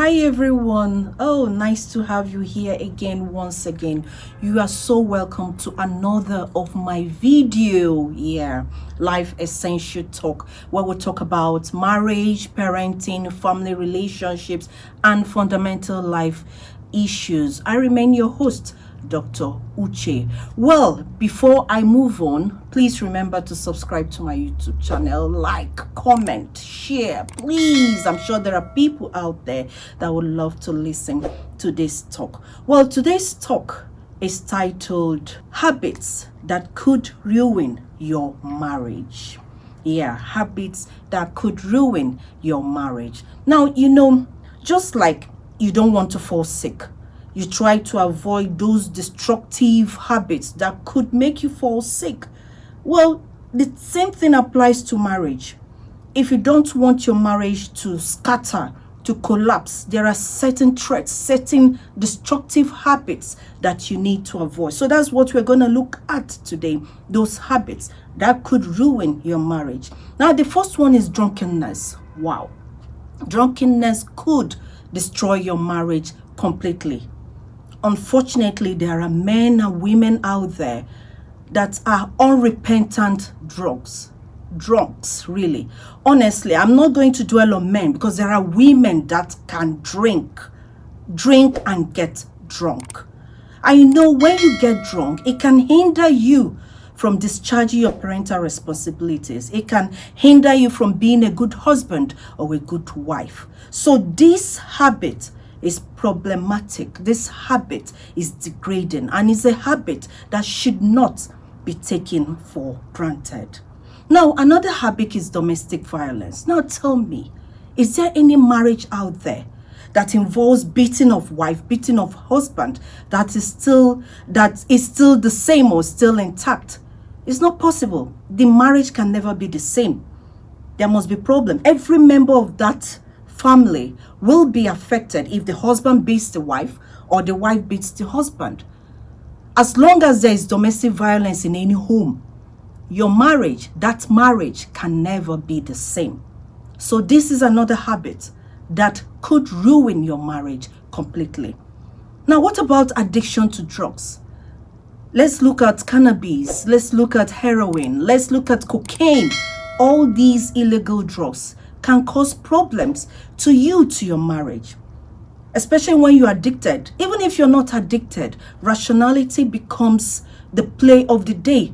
Hi everyone. Oh, nice to have you here again once again. You are so welcome to another of my video here, Life Essential Talk, where we talk about marriage, parenting, family relationships, and fundamental life issues. I remain your host, Dr. Uche. Well, before I move on, please remember to subscribe to my YouTube channel, like, comment, share, please. I'm sure there are people out there that would love to listen to this talk. Well, today's talk is titled Habits That Could Ruin Your Marriage. Yeah, habits that could ruin your marriage. Now, just like you don't want to fall sick, you try to avoid those destructive habits that could make you fall sick. Well, the same thing applies to marriage. If you don't want your marriage to scatter, to collapse, there are certain traits, certain destructive habits that you need to avoid. So that's what we're going to look at today, those habits that could ruin your marriage. Now, the first one is drunkenness. Wow. Drunkenness could destroy your marriage completely. Unfortunately, there are men and women out there that are unrepentant drunks, really. Honestly, I'm not going to dwell on men because there are women that can drink and get drunk. I know when you get drunk, it can hinder you from discharging your parental responsibilities. It can hinder you from being a good husband or a good wife. So this habit is problematic. This habit is degrading, and it's a habit that should not be taken for granted. Now, another habit is domestic violence. Now tell me, is there any marriage out there that involves beating of wife, beating of husband, that is still the same or still intact? It's not possible. The marriage can never be the same. There must be problem. Every member of that family will be affected if the husband beats the wife or the wife beats the husband. As long as there is domestic violence in any home, that marriage can never be the same. So this is another habit that could ruin your marriage completely. Now, what about addiction to drugs? Let's look at cannabis. Let's look at heroin. Let's look at cocaine. All these illegal drugs can cause problems to your marriage, especially when you're addicted. Even if you're not addicted, rationality becomes the play of the day.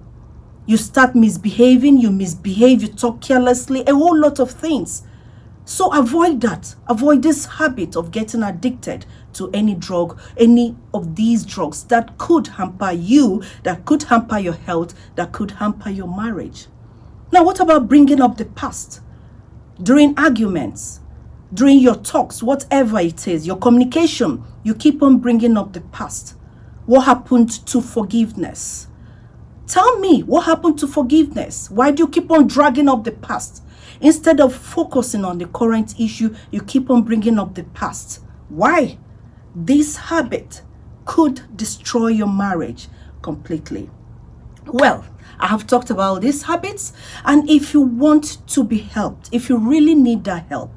You start misbehaving, you talk carelessly, a whole lot of things. So avoid that. Avoid this habit of getting addicted to any drug, any of these drugs that could hamper you, that could hamper your health, that could hamper your marriage. Now, what about bringing up the past? During arguments, during your talks, whatever it is, your communication, you keep on bringing up the past. What happened to forgiveness? Tell me, what happened to forgiveness? Why do you keep on dragging up the past? Instead of focusing on the current issue, you keep on bringing up the past. Why? This habit could destroy your marriage completely. Well, I have talked about these habits, and if you want to be helped, if you really need that help,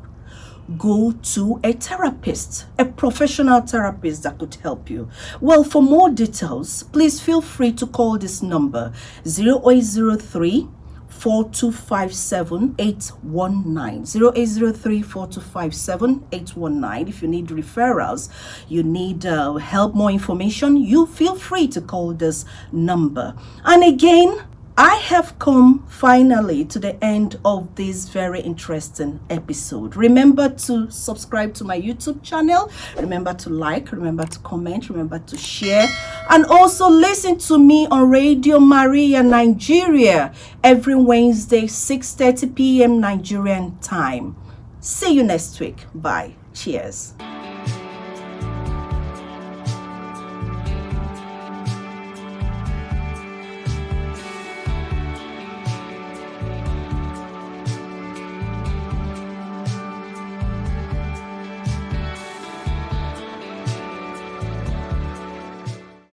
go to a therapist, a professional therapist that could help you. Well, for more details, please feel free to call this number 0803 4257 819 0803 4257 819. If you need referrals, you need help, more information, you feel free to call this number. And again, I have come finally to the end of this very interesting episode. Remember to subscribe to my YouTube channel. Remember to like, remember to comment, remember to share. And also listen to me on Radio Maria Nigeria every Wednesday, 6:30 p.m. Nigerian time. See you next week. Bye. Cheers.